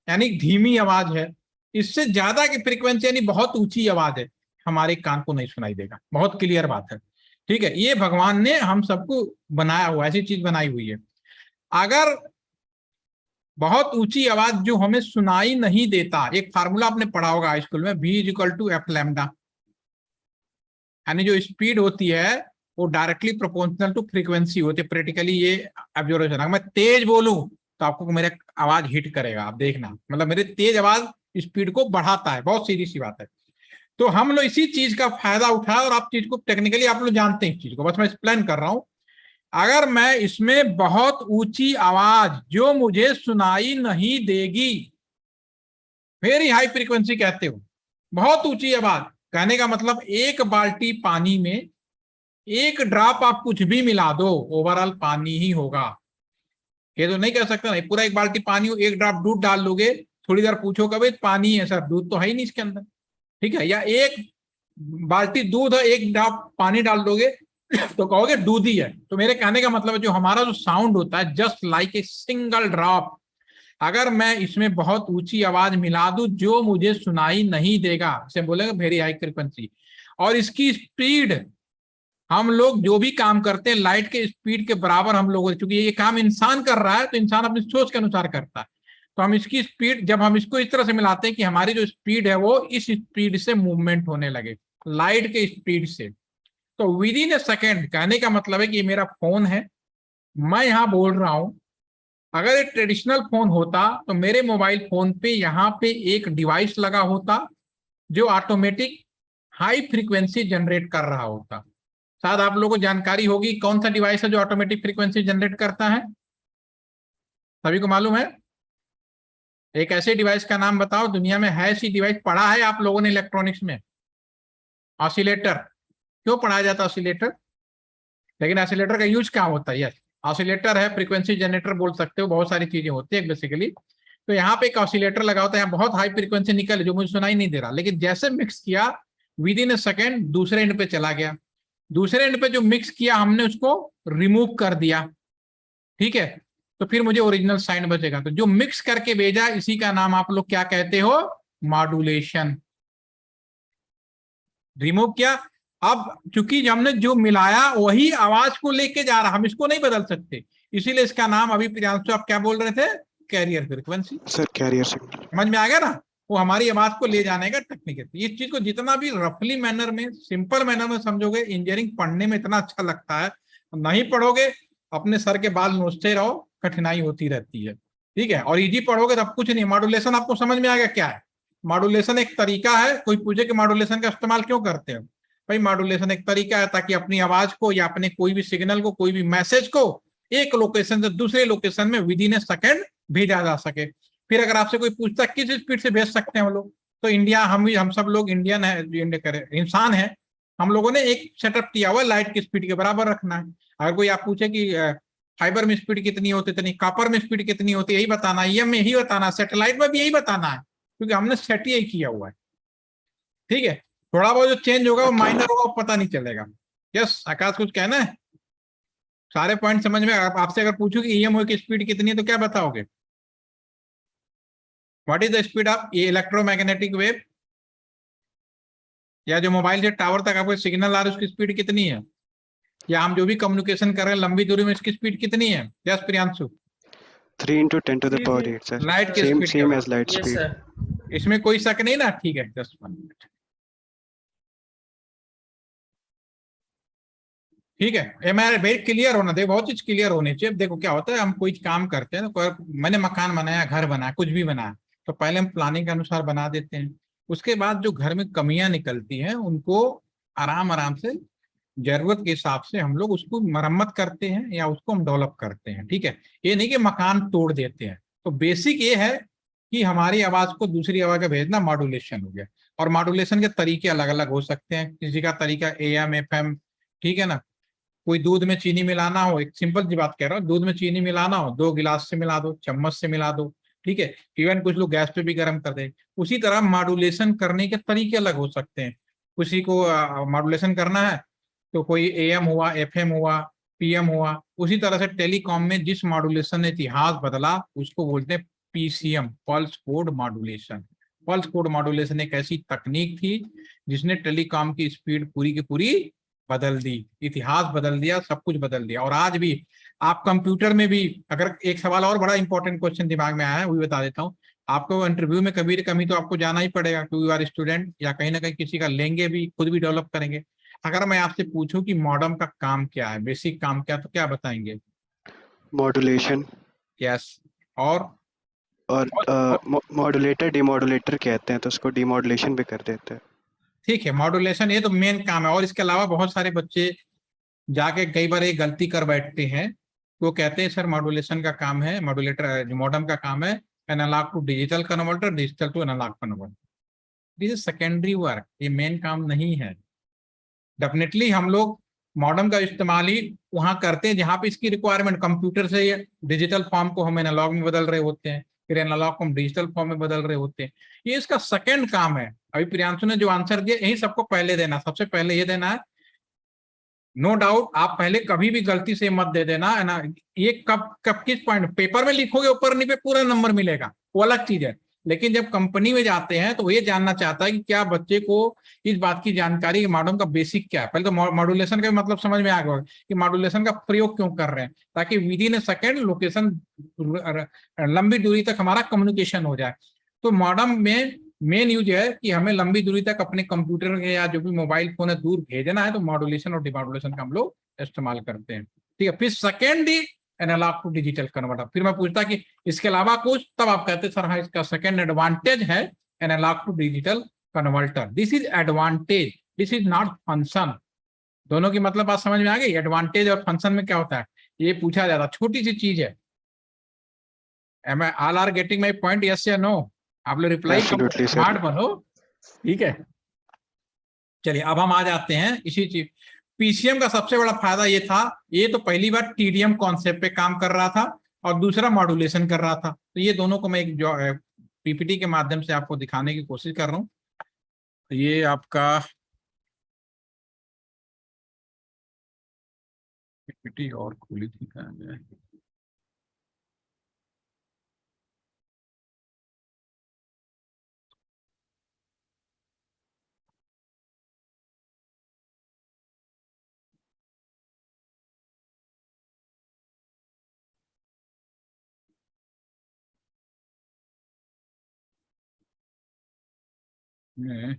यानी धीमी आवाज है, इससे ज्यादा की फ्रीक्वेंसी यानी बहुत ऊंची आवाज है, हमारे कान को नहीं सुनाई देगा। बहुत क्लियर बात है, ठीक है। ये भगवान ने हम सबको बनाया हुआ, ऐसी चीज बनाई हुई है। अगर बहुत ऊंची आवाज जो हमें सुनाई नहीं देता, एक फार्मूला आपने पढ़ा होगा हाई स्कूल में, V = F लैम्डा, यानी जो स्पीड होती है वो डायरेक्टली प्रोपोर्शनल टू फ्रीक्वेंसी होती है। प्रैक्टिकली ये ऑब्जर्वेशन, अगर मैं तेज बोलूं तो आपको मेरा आवाज हिट करेगा, आप देखना, मतलब मेरे तेज आवाज स्पीड को बढ़ाता है, बहुत सीधी सी बात है। तो हम लोग इसी चीज का फायदा उठाए, और आप चीज को टेक्निकली आप लोग जानते हैं इस चीज को, बस मैं एक्सप्लेन कर रहा हूं। अगर मैं इसमें बहुत ऊंची आवाज जो मुझे सुनाई नहीं देगी, वेरी हाई फ्रीक्वेंसी कहते हो, बहुत ऊंची आवाज, कहने का मतलब एक बाल्टी पानी में एक ड्रॉप आप कुछ भी मिला दो, ओवरऑल पानी ही होगा। ये तो नहीं कह सकता नहीं पूरा एक बाल्टी पानी हो, एक ड्रॉप दूध डाल लोगे, थोड़ी देर पूछो कभी पानी है सर, दूध तो है ही नहीं इसके अंदर, ठीक है। या एक बाल्टी दूध है, एक ड्रॉप पानी डाल दोगे तो कहोगे दूध ही है। तो मेरे कहने का मतलब है जो हमारा जो साउंड होता है, just like a single drop, अगर मैं इसमें बहुत ऊंची आवाज मिला दूं जो मुझे सुनाई नहीं देगा, इसे बोलेंगे वेरी हाई फ्रीक्वेंसी। और इसकी स्पीड, हम लोग जो भी काम करते हैं लाइट के स्पीड के बराबर हम लोग, क्योंकि ये काम इंसान कर रहा है तो इंसान अपनी सोच के अनुसार करता है, तो हम इसकी स्पीड, जब हम इसको इस तरह से मिलाते हैं कि हमारी जो स्पीड है वो इस स्पीड से मूवमेंट होने लगे, लाइट के स्पीड से, तो विद इन ए सेकेंड कहने का मतलब है कि ये मेरा फोन है, मैं यहाँ बोल रहा हूं। अगर ये ट्रेडिशनल फोन होता तो मेरे मोबाइल फोन पे यहाँ पे एक डिवाइस लगा होता जो ऑटोमेटिक हाई फ्रीक्वेंसी जनरेट कर रहा होता। शायद आप लोगों को जानकारी होगी कौन सा डिवाइस है जो ऑटोमेटिक फ्रीक्वेंसी जनरेट करता है, सभी को मालूम है? एक ऐसे डिवाइस का नाम बताओ, दुनिया में है ऐसी डिवाइस, पढ़ा है आप लोगों ने इलेक्ट्रॉनिक्स में? ऑसिलेटर। क्यों पढ़ाया जाता है ऑसिलेटर? लेकिन ऑसिलेटर का यूज क्या होता है? यस, ऑसिलेटर है, फ्रीक्वेंसी जनरेटर बोल सकते हो, बहुत सारी चीजें होती है बेसिकली। तो यहाँ पे एक ऑसिलेटर लगा होता है, यहाँ बहुत हाई फ्रीक्वेंसी निकल जो मुझे सुनाई नहीं दे रहा, लेकिन जैसे मिक्स किया विद इन ए सेकेंड दूसरे एंड पे चला गया। दूसरे एंड पे जो मिक्स किया हमने उसको रिमूव कर दिया, ठीक है, तो फिर मुझे ओरिजिनल साइन बचेगा। तो जो मिक्स करके भेजा इसी का नाम आप लोग क्या कहते हो? मॉड्यूलेशन। रिमूव किया, अब चूंकि हमने जो मिलाया वही आवाज को लेके जा रहा, हम इसको नहीं बदल सकते, इसीलिए इसका नाम अभी प्रियांशु आप क्या बोल रहे थे? Carrier frequency. Sir carrier signal. समझ में आ गया ना? वो हमारी आवाज को ले जाने का टेक्निक है। इस चीज को जितना भी रफली मैनर में, सिंपल मैनर में समझोगे, इंजीनियरिंग पढ़ने में इतना अच्छा लगता है। नहीं पढ़ोगे अपने सर के बाल नोचते रहो, कठिनाई होती रहती है, ठीक है। और इजी पढ़ोगे तब कुछ नहीं। मॉड्यूलेशन आपको समझ में आ गया क्या है? मॉड्यूलेशन एक तरीका है। कोई पूछे कि मॉड्यूलेशन का इस्तेमाल क्यों करते हैं? भाई मॉड्यूलेशन एक तरीका है ताकि अपनी आवाज को या अपने कोई भी सिग्नल को, कोई भी मैसेज को एक लोकेशन से दूसरे लोकेशन में विद इन ए सेकेंड भेजा जा सके। फिर अगर आपसे कोई पूछता है किस स्पीड से भेज सकते हैं हम लोग, तो इंडिया, हम सब लोग इंडियन है, इंसान है, हम लोगों ने एक सेटअप किया हुआ लाइट की स्पीड के बराबर रखना है। अगर कोई आप पूछे कि फाइबर में स्पीड कितनी होती है, कॉपर में स्पीड कितनी होती है, यही बताना, ईएम में यही बताना, सैटेलाइट में भी यही बताना है, क्योंकि हमने सेट यही किया हुआ है, ठीक है। थोड़ा बहुत जो चेंज होगा वो माइनर होगा, वो पता नहीं चलेगा। यस आकाश, कुछ कहना है? सारे पॉइंट समझ में? आपसे अगर पूछूं कि ईएमओ की स्पीड कितनी है तो क्या बताओगे? What is the speed of electromagnetic wave? या जो मोबाइल से टावर तक आपको सिग्नल आ रहा है उसकी स्पीड कितनी है? या हम जो भी कम्युनिकेशन कर रहे हैं लंबी दूरी में, इसकी स्पीड कितनी है? Yes Priyanshu? 3 × 10 to the power 8 sir. Light की speed same as light yes speed. Sir. इसमें कोई शक नहीं ना? ठीक है, जस्ट 1 मिनट, ठीक है। ये मैं वेरी क्लियर होना दे, बहुत चीज क्लियर होनी चाहिए। देखो क्या होता है, हम कोई काम करते हैं तो मैंने मकान बनाया, घर बनाया, कुछ भी बनाया, तो पहले हम प्लानिंग के अनुसार बना देते हैं। उसके बाद जो घर में कमियां निकलती हैं उनको आराम आराम से जरूरत के हिसाब से हम लोग उसको मरम्मत करते हैं या उसको हम डेवलप करते हैं, ठीक है। ये नहीं कि मकान तोड़ देते हैं। तो बेसिक ये है कि हमारी आवाज को दूसरी आवाज का भेजना मॉड्यूलेशन हो गया। और मॉड्यूलेशन के तरीके अलग अलग हो सकते हैं। किसी का तरीका AM FM, ठीक है ना। कोई दूध में चीनी मिलाना हो, एक सिंपल सी बात कह रहा हूँ, दूध में चीनी मिलाना हो 2 गिलास से मिला दो, चम्मच से मिला दो, ठीक है। इवन कुछ लोग गैस पे भी गर्म कर दे। उसी तरह मॉड्यूलेशन करने के तरीके अलग हो सकते हैं। किसी को मॉड्यूलेशन करना है तो कोई AM हुआ, FM हुआ, PM हुआ। उसी तरह से टेलीकॉम में जिस मॉड्यूलेशन ने इतिहास बदला उसको बोलते हैं PCM, pulse code modulation. Pulse code modulation एक ऐसी तकनीक थी जिसने टेलीकॉम की स्पीड पूरी की पूरी बदल दी, इतिहास बदल दिया, सब कुछ बदल दिया। और आज भी आप कंप्यूटर में भी, अगर एक सवाल और बड़ा इंपॉर्टेंट क्वेश्चन दिमाग में आया है वो भी बता देता हूँ आपको। इंटरव्यू में कभी कभी तो आपको जाना ही पड़ेगा क्योंकि यू आर स्टूडेंट, या कहीं ना कहीं किसी का लेंगे भी, खुद भी डेवलप करेंगे। अगर मैं आपसे पूछूं कि मॉडम का काम क्या है, बेसिक काम क्या, तो क्या बताएंगे? मॉड्यूलेशन। यस। और मॉड्यूलेटर डिमॉड्यूलेटर कहते हैं, तो उसको डिमॉड्यूलेशन भी कर देते हैं। ठीक है, मॉड्यूलेशन ये तो मेन काम है। और इसके अलावा बहुत सारे बच्चे जाके कई बार ये गलती कर बैठते हैं, वो कहते हैं सर मॉड्यूलेशन का काम है, मॉड्यूलेटर जो मॉडम का काम है analog to digital converter, digital to analog converter. This is secondary work, ये मेन काम नहीं है। डेफिनेटली हम लोग मॉडम का इस्तेमाल ही वहां करते हैं जहां पे इसकी रिक्वायरमेंट, कंप्यूटर से डिजिटल फॉर्म को हम एनालॉग में बदल रहे होते हैं, फिर एनालॉग को हम डिजिटल फॉर्म में बदल रहे होते हैं। ये इसका सेकंड काम है। अभी प्रियांशु ने जो आंसर दिया यही सबको पहले देना, सबसे पहले ये देना है। नो डाउट आप पहले कभी भी गलती से मत दे देना है ना। ये कब कब किस पॉइंट पेपर में लिखोगे ऊपर नहीं पे पूरा नंबर मिलेगा, वो अलग चीज है। लेकिन जब कंपनी में जाते हैं तो ये जानना चाहता है कि क्या बच्चे को इस बात की जानकारी, मॉडम का बेसिक क्या है। पहले तो मॉड्यूलेशन का मतलब समझ में आ गया कि मॉड्यूलेशन का प्रयोग क्यों कर रहे हैं, ताकि with in A second location, लंबी दूरी तक हमारा कम्युनिकेशन हो जाए। तो मॉडम में मेन यूज है कि हमें लंबी दूरी तक अपने कंप्यूटर के या जो भी मोबाइल फोन है दूर भेजना है, तो मॉड्यूलेशन और डिमॉड्यूलेशन का हम लोग इस्तेमाल करते हैं। ठीक है, फिर second analog to digital converter. फिर मैं पूछता कि इसके अलावा कुछ, तब आप कहते सर हाँ इसका सेकेंड एडवांटेज है analog to digital converter. This is advantage, this is not function. दोनों की मतलब बात समझ में आ गई? एडवांटेज और फंक्शन में क्या होता है ये पूछा जाता, छोटी सी चीज है। Am I all are getting my point? Yes या नो? आप लोग रिप्लाई करो, एब्सोल्युटली सर। स्मार्ट बनो। ठीक है, चलिए अब हम आ जाते हैं इसी चीज। पीसीएम का सबसे बड़ा फायदा ये था, ये तो पहली बार टीडीएम कॉन्सेप्ट पे काम कर रहा था और दूसरा मॉड्यूलेशन कर रहा था। तो ये दोनों को मैं एक पीपीटी के माध्यम से आपको दिखाने की कोशिश कर रहा हूँ। तो ये आपका पीपीटी और खुली थी कहाँ है? नहीं।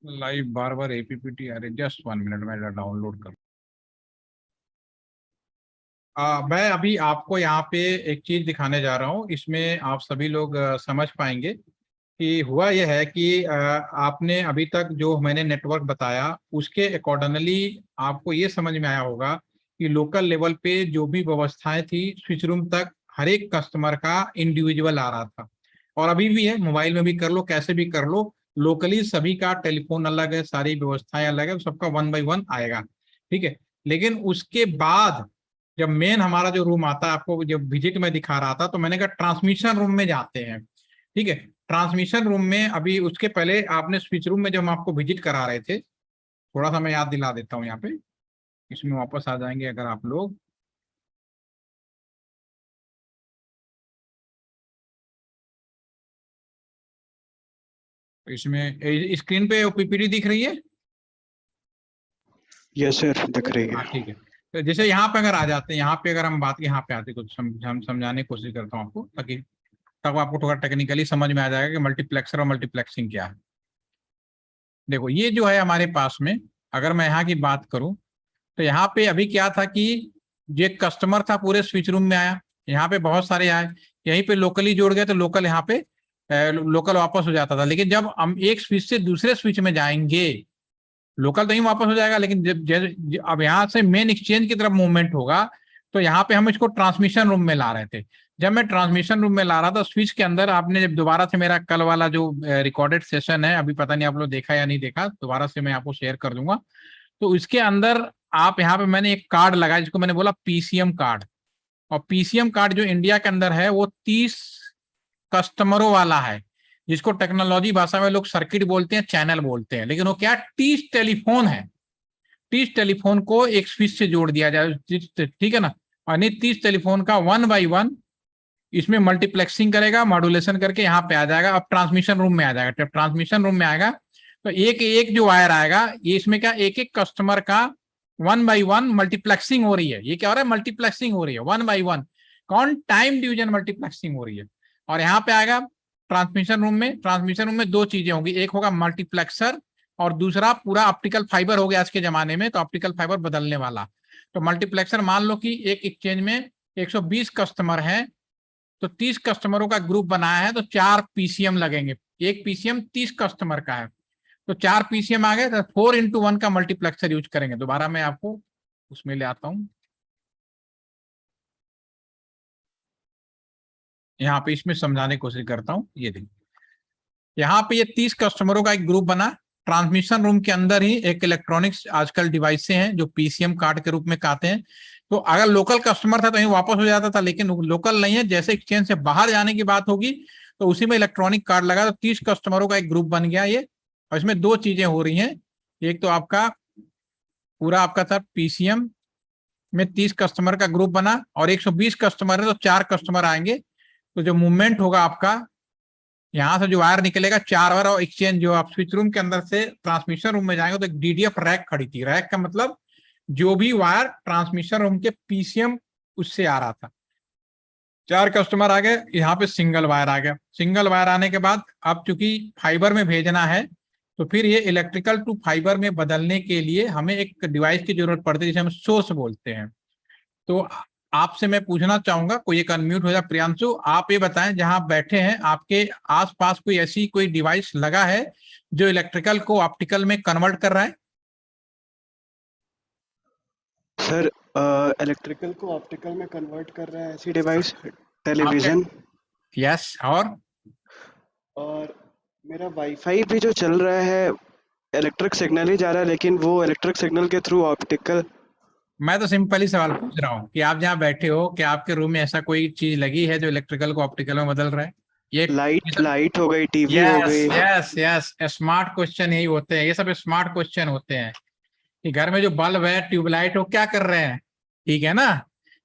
लाइव बार बार एपीपीटी आ रही, जस्ट 1 मिनट में डाउनलोड कर। मैं अभी आपको यहाँ पे एक चीज दिखाने जा रहा हूँ, इसमें आप सभी लोग समझ पाएंगे कि हुआ यह है कि आपने अभी तक जो मैंने नेटवर्क बताया उसके अकॉर्डिंगली आपको ये समझ में आया होगा कि लोकल लेवल पे जो भी व्यवस्थाएं थी स्विच रूम तक हर एक कस्टमर का इंडिविजुअल आ रहा था, और अभी भी है, मोबाइल में भी कर लो कैसे भी कर लो, लोकली सभी का टेलीफोन अलग है, सारी व्यवस्थाएं अलग है, सबका 1 बाय 1 आएगा। ठीक है, लेकिन उसके बाद जब मेन हमारा जो रूम आता है, आपको जब विजिट में दिखा रहा था तो मैंने कहा ट्रांसमिशन रूम में जाते हैं। ठीक है, ट्रांसमिशन रूम में अभी उसके पहले आपने स्विच रूम में जब हम आपको विजिट करा रहे थे, थोड़ा सा मैं याद दिला देता हूँ यहाँ पे, इसमें वापस आ जाएंगे अगर आप लोग। इसमें स्क्रीन पे पीपीटी दिख रही है? यस सर, दिख रही हाँ है। ठीक है। तो जैसे यहाँ पे अगर आ जाते हैं, यहाँ पे अगर हम बात यहाँ पे आते कुछ हम समझाने की कोशिश करता हूँ आपको, ताकि तब आपको थोड़ा टेक्निकली समझ में आ जाएगा कि मल्टीप्लेक्सर और मल्टीप्लेक्सिंग क्या है। देखो ये जो है हमारे पास में, अगर मैं यहाँ की बात करूँ तो यहाँ पे अभी क्या था कि जो एक कस्टमर था पूरे स्विच रूम में आया, यहाँ पे बहुत सारे आए, यहीं पे लोकली जोड़ गए तो लोकल यहाँ पे लोकल वापस हो जाता था। लेकिन जब हम एक स्विच से दूसरे स्विच में जाएंगे, लोकल तो ही वापस हो जाएगा, लेकिन अब यहाँ से मेन एक्सचेंज की तरफ मूवमेंट होगा, तो यहाँ पे हम इसको ट्रांसमिशन रूम में ला रहे थे। जब मैं ट्रांसमिशन रूम में ला रहा था स्विच के अंदर, आपने जब दोबारा से मेरा कल वाला जो रिकॉर्डेड सेशन है, अभी पता नहीं आप लोग देखा या नहीं देखा, दोबारा से मैं आपको शेयर कर दूंगा। तो इसके अंदर आप यहाँ पे मैंने एक कार्ड लगाया जिसको मैंने बोला पीसीएम कार्ड। और पीसीएम कार्ड जो इंडिया के अंदर है वो 30 कस्टमरों वाला है, जिसको टेक्नोलॉजी भाषा में लोग सर्किट बोलते हैं, चैनल बोलते हैं, लेकिन वो क्या 30 टेलीफोन है। 30 टेलीफोन को एक स्विच से जोड़ दिया जाए, ठीक है ना। और नहीं 30 टेलीफोन का 1 बाय 1 इसमें मल्टीप्लेक्सिंग करेगा, मॉड्यूलेशन करके यहाँ पे आ जाएगा, अब ट्रांसमिशन रूम में आ जाएगा। जब ट्रांसमिशन रूम में आएगा तो एक एक जो वायर आएगा, ये इसमें क्या एक एक कस्टमर का 1 बाय 1 मल्टीप्लेक्सिंग हो रही है। ये क्या हो रहा है? मल्टीप्लेक्सिंग हो रही है 1 बाय 1। कौन? टाइम डिवीजन मल्टीप्लेक्सिंग हो रही है। और यहाँ पे आएगा ट्रांसमिशन रूम में। ट्रांसमिशन रूम में दो चीजें होंगी, एक होगा मल्टीप्लेक्सर और दूसरा पूरा ऑप्टिकल फाइबर हो गया आज के जमाने में, तो ऑप्टिकल फाइबर बदलने वाला। तो मल्टीप्लेक्सर मान लो कि एक एक्सचेंज में 120 कस्टमर है, तो 30 कस्टमरों का ग्रुप बनाया है, तो 4 पीसीएम लगेंगे। एक पीसीएम 30 कस्टमर का है, तो 4 पीसीएम आ गए, तो 4x1 का मल्टीप्लेक्सर यूज करेंगे। दोबारा मैं आपको उसमें ले आता हूं, यहाँ पे इसमें समझाने की कोशिश करता हूँ। ये देखिए यहाँ पे ये 30 कस्टमरों का एक ग्रुप बना। ट्रांसमिशन रूम के अंदर ही एक इलेक्ट्रॉनिक्स आजकल डिवाइस हैं जो पीसीएम कार्ड के रूप में कहते हैं। तो अगर लोकल कस्टमर था तो यहीं वापस हो जाता था, लेकिन लोकल नहीं है, जैसे एक्सचेंज से बाहर जाने की बात होगी तो उसी में इलेक्ट्रॉनिक कार्ड लगा, तो 30 कस्टमरों का एक ग्रुप बन गया ये। और इसमें दो चीजें हो रही हैं, एक तो आपका पूरा आपका था पीसीएम में 30 कस्टमर का ग्रुप बना और 120 कस्टमर है तो 4 कस्टमर आएंगे, तो जो मूवमेंट होगा आपका, यहाँ से जो वायर निकलेगा 4 वायर और एक्सचेंज, जो आप स्विच रूम के अंदर से ट्रांसमिशन रूम में जाएंगे तो एक डीडीएफ रैक खड़ी थी। रैक का मतलब जो भी वायर ट्रांसमिशन रूम के पीसीएम उससे आ रहा था। 4 कस्टमर आ गए, यहाँ पे सिंगल वायर आ गया। सिंगल वायर आने के बाद अब चूंकि फाइबर में भेजना है तो फिर ये इलेक्ट्रिकल टू फाइबर में बदलने के लिए हमें एक डिवाइस की जरूरत पड़ती है जिसे हम सोर्स बोलते हैं। तो आपसे मैं पूछना चाहूंगा, कोई एक अनम्यूट हो जाए, प्रियांशु आप ये बताएं, जहां आप बैठे हैं आपके आसपास कोई ऐसी कोई डिवाइस लगा है जो इलेक्ट्रिकल को ऑप्टिकल में कन्वर्ट कर रहा है? सर इलेक्ट्रिकल को ऑप्टिकल में कन्वर्ट कर रहा है ऐसी डिवाइस, आपके टेलीविज़न। यस। और मेरा वाईफाई भी जो चल रहा है इलेक्ट्रिक सिग्नल ही जा रहा है, लेकिन वो इलेक्ट्रिक सिग्नल के थ्रू ऑप्टिकल। मैं तो सिंपल ही सवाल पूछ रहा हूँ कि आप जहाँ बैठे हो क्या आपके रूम में ऐसा कोई चीज लगी है जो इलेक्ट्रिकल को ऑप्टिकल में बदल रहा है? ये लाइट लाइट हो गई, टीवी हो यस गई। यस यस, स्मार्ट क्वेश्चन यही होते हैं, ये सब स्मार्ट क्वेश्चन होते हैं कि घर में जो बल्ब है, ट्यूबलाइट हो, क्या कर रहे हैं। ठीक है ना?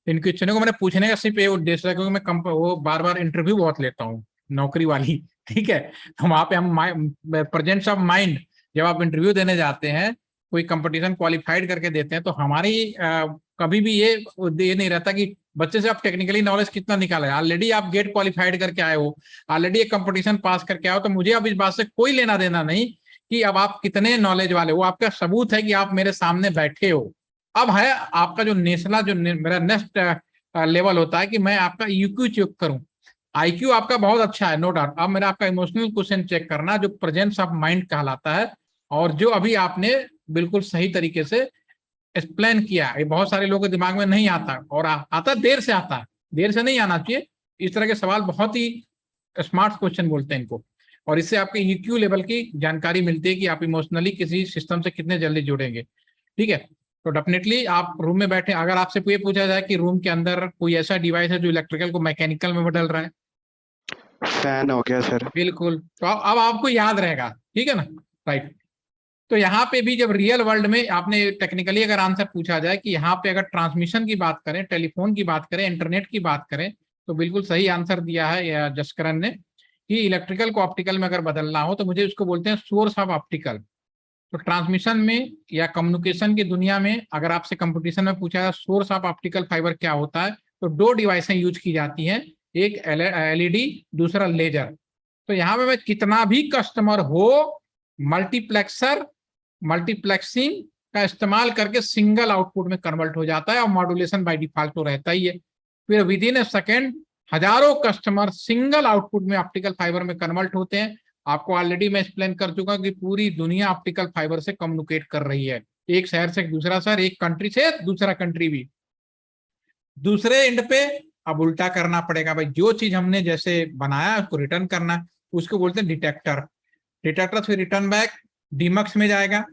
इन क्वेश्चनों को मैंने पूछने का सिर्फ ये उद्देश्य है क्योंकि मैं वो बार बार इंटरव्यू बहुत लेता हूँ, नौकरी वाली। ठीक है, तो वहां पे हम प्रेजेंस ऑफ माइंड, जब आप इंटरव्यू देने जाते हैं, कोई कंपटीशन क्वालिफाइड करके देते हैं, तो हमारी कभी भी ये नहीं रहता कि बच्चे से आप टेक्निकली नॉलेज कितना निकाला है। ऑलरेडी आप गेट क्वालिफाइड करके आए हो, ऑलरेडी एक कंपटीशन पास करके आए हो, तो मुझे अब इस बात से कोई लेना देना नहीं कि अब आप कितने नॉलेज वाले हो। आपका सबूत है कि आप मेरे सामने बैठे हो। अब है आपका जो नेसला, मेरा नेक्स्ट लेवल होता है कि मैं आपका यूक्यू चेक करूं। आईक्यू आपका बहुत अच्छा है, नो डाउट। अब मेरा आपका इमोशनल क्वेश्चन चेक करना, जो प्रेजेंस ऑफ माइंड कहलाता है, और जो अभी आपने बिल्कुल सही तरीके से एक्सप्लेन किया। ये बहुत सारे लोगों के दिमाग में नहीं आता, और आता देर से आता है, देर से नहीं आना चाहिए। इस तरह के सवाल बहुत ही स्मार्ट क्वेश्चन बोलते हैं इनको, और इससे आपके ईक्यू लेवल की जानकारी मिलती है कि आप इमोशनली किसी सिस्टम से कितने जल्दी जुड़ेंगे। ठीक है, तो डेफिनेटली आप रूम में बैठे, अगर आपसे ये पूछा जाए कि रूम के अंदर कोई ऐसा डिवाइस है जो इलेक्ट्रिकल को मैकेनिकल में बदल रहा है, फैन हो गया सर। बिल्कुल, तो अब आपको याद रहेगा। ठीक है ना? राइट। तो यहाँ पे भी जब रियल वर्ल्ड में आपने टेक्निकली अगर आंसर पूछा जाए कि यहाँ पे अगर ट्रांसमिशन की बात करें, टेलीफोन की बात करें, इंटरनेट की बात करें, तो बिल्कुल सही आंसर दिया है जसकरण ने कि इलेक्ट्रिकल को ऑप्टिकल में अगर बदलना हो तो मुझे उसको बोलते हैं सोर्स ऑफ ऑप्टिकल। तो ट्रांसमिशन में या कम्युनिकेशन की दुनिया में अगर आपसे कंपटीशन में पूछा जाए सोर्स ऑफ ऑप्टिकल फाइबर क्या होता है, तो 2 डिवाइसें यूज की जाती हैं, एक एलईडी, दूसरा लेजर। तो यहाँ पे मैं कितना भी कस्टमर हो, मल्टीप्लेक्सर मल्टीप्लेक्सिंग का इस्तेमाल करके सिंगल आउटपुट में कन्वर्ट हो जाता है, और मॉड्यूलेशन बाय डिफॉल्ट तो रहता ही है। फिर विद इन ए सेकेंड हजारों कस्टमर सिंगल आउटपुट में ऑप्टिकल फाइबर में कन्वर्ट होते हैं। आपको ऑलरेडी मैं एक्सप्लेन कर चुका कि पूरी दुनिया ऑप्टिकल फाइबर से कम्युनिकेट कर रही है, एक शहर से दूसरा शहर, एक कंट्री से दूसरा कंट्री भी। दूसरे एंड पे अब उल्टा करना पड़ेगा भाई, जो चीज हमने जैसे बनाया उसको रिटर्न करना, उसको बोलते हैं डिटेक्टर। डिटेक्टर फिर रिटर्न बैक डीमक्स में जाएगा,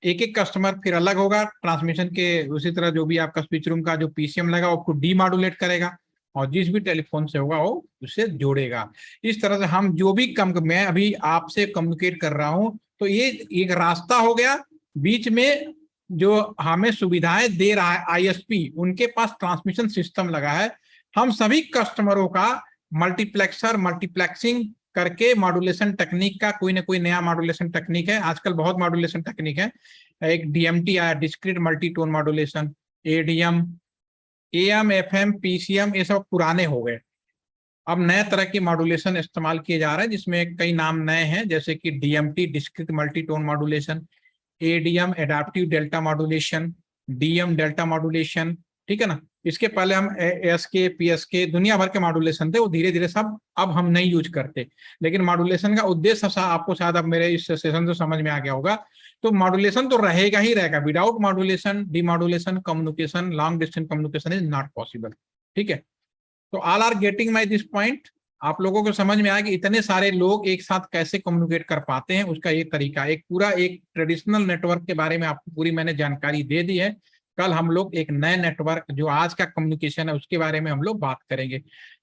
एक एक कस्टमर फिर अलग होगा ट्रांसमिशन के। उसी तरह जो भी आपका स्विच रूम का जो पीसीएम लगा वो आपको डीमॉड्यूलेट करेगा, और जिस भी टेलीफोन से होगा वो उससे जोड़ेगा। इस तरह से हम जो भी मैं अभी आपसे कम्युनिकेट कर रहा हूं, तो ये एक रास्ता हो गया। बीच में जो हमें सुविधाएं दे रहा है आईएसपी, उनके पास ट्रांसमिशन सिस्टम लगा है। हम सभी कस्टमरों का मल्टीप्लेक्सर मल्टीप्लेक्सिंग करके मॉड्यूलेशन टेक्निक का कोई ना कोई नया मॉड्यूलेशन टेक्निक है, आजकल बहुत मॉड्यूलेशन टेक्निक है। एक डीएमटी आया, discrete multitone modulation, ADM, am, FM, PCM, ये सब पुराने हो गए। अब नए तरह की मॉड्यूलेशन इस्तेमाल किए जा रहे हैं जिसमें कई नाम नए हैं, जैसे कि DMT, discrete multitone modulation, ADM, adaptive delta modulation, DM delta modulation. ठीक है ना? इसके पहले हम एएसके, पीएसके, दुनिया भर के मॉड्यूलेशन थे, वो धीरे धीरे सब अब हम नहीं यूज करते। लेकिन मॉड्यूलेशन का उद्देश्य आपको शायद अब मेरे इस सेशन से समझ में आ गया होगा। तो मॉड्यूलेशन तो रहेगा ही रहेगा, without modulation, demodulation communication, long distance communication is not possible. ठीक है, तो all are getting my this point. आप लोगों को समझ में आया कि इतने सारे लोग एक साथ कैसे कम्युनिकेट कर पाते हैं, उसका ये तरीका, एक पूरा एक ट्रेडिशनल नेटवर्क के बारे में आपको पूरी मैंने जानकारी दे दी है। कल हम लोग एक नए नेटवर्क जो आज का कम्युनिकेशन है उसके बारे में हम लोग बात करेंगे।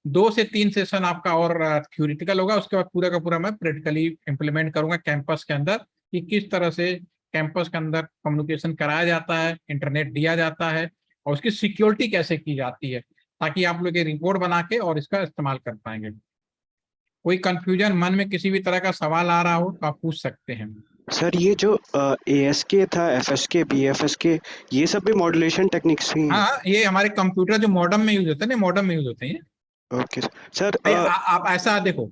2 से 3 सेशन आपका और थ्योरेटिकल होगा, उसके बाद पूरा का पूरा मैं प्रैक्टिकली इंप्लीमेंट करूंगा कैंपस के अंदर, कि किस तरह से कैंपस के अंदर कम्युनिकेशन कराया जाता है, इंटरनेट दिया जाता है, और उसकी सिक्योरिटी कैसे की जाती है, ताकि आप लोग ये रिपोर्ट बना के और इसका इस्तेमाल कर पाएंगे। कोई कंफ्यूजन मन में किसी भी तरह का सवाल आ रहा हो तो आप पूछ सकते हैं। सर ये जो ASK था, FSK, BFSK, ये सब भी मॉड्यूलेशन टेक्निक्स ही हैं? हाँ, ये हमारे कंप्यूटर जो मॉडर्न में यूज होते हैं ना, मॉडर्न में यूज होते हैं। Okay sir. आप ऐसा देखो,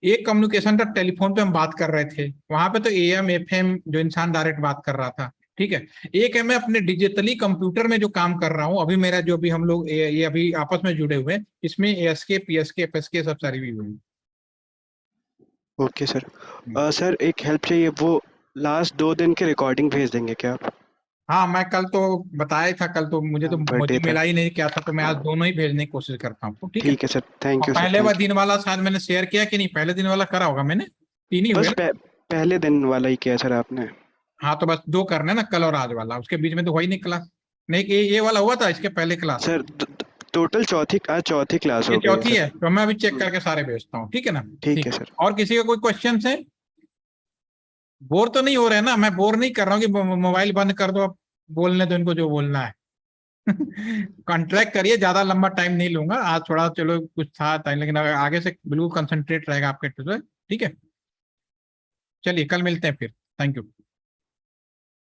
एक कम्युनिकेशन था, टेलीफोन पे हम बात कर रहे थे, वहां पे तो AM FM जो इंसान डायरेक्ट बात कर रहा था, ठीक है। एक है मैं अपने डिजिटली कंप्यूटर में जो काम कर रहा हूँ अभी, मेरा जो भी हम लोग ये अभी आपस में जुड़े हुए हैं, इसमें ASK PSK FSK सब सारी भी हुई। Okay sir. सर एक हेल्प चाहिए, वो लास्ट 2 दिन के रिकॉर्डिंग भेज देंगे क्या आप? हाँ, मैं कल तो बताया था, कल तो मुझे बर्थडे था। मिला ही नहीं क्या था, तो मैं आज दोनों ही भेजने की कोशिश करता हूँ, तो ठीक है। ठीक है सर, और थैंक यू सर, पहले वाला थैंक यू। दिन वाला शायद मैंने शेयर किया कि नहीं, पहले दिन वाला करा होगा मैंने, 3 ही हुए बस ना। पहले दिन वाला ही किया सर आपने। हाँ, तो बस 2 करने ना, कल और आज वाला, उसके बीच में तो हुआ ही नहीं क्लास। नहीं, ये वाला हुआ था इसके पहले क्लास। सर टोटल आज चौथी क्लास ये हो गई है चौथी सर। है, तो मैं अभी चेक करके सारे भेजता हूँ, ठीक है ना। ठीक ठीक है है। सर। और किसी का कोई क्वेश्चन है? बोर तो नहीं हो रहे हैं ना? मैं बोर नहीं कर रहा हूँ कि मोबाइल बंद कर दो, अब बोलने दो इनको जो बोलना है। कॉन्ट्रैक्ट करिए, ज्यादा लंबा टाइम नहीं लूंगा आज, थोड़ा चलो कुछ था टाइम, लेकिन आगे से बिल्कुल कंसंट्रेट रहेगा आपके, ठीक है। चलिए कल मिलते हैं फिर। Thank you.